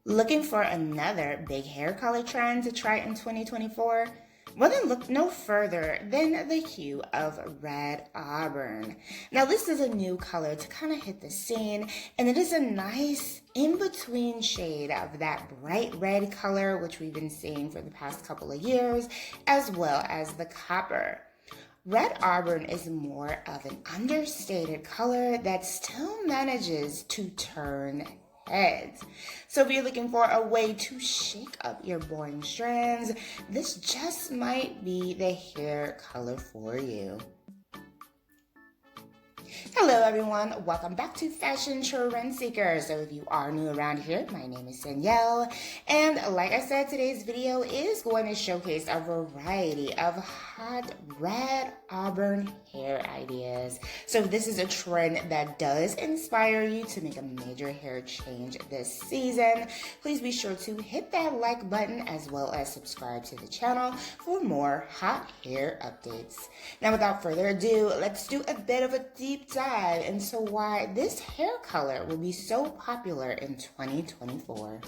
Looking for another big hair color trend to try in 2024? Well, then look no further than the hue of red auburn. Now, this is a new color to kind of hit the scene, and it is a nice in-between shade of that bright red color, which we've been seeing for the past couple of years, as well as the copper. Red auburn is more of an understated color that still manages to turn heads. So if you're looking for a way to shake up your boring strands, this just might be the hair color for you. Hello everyone, welcome back to Fashion Trend Seeker. So if you are new around here, my name is Danielle, and like I said, today's video is going to showcase a variety of hot red auburn hair ideas. So if this is a trend that does inspire you to make a major hair change this season, please be sure to hit that like button as well as subscribe to the channel for more hot hair updates. Now without further ado, let's do a bit of a deep dive into why this hair color will be so popular in 2024.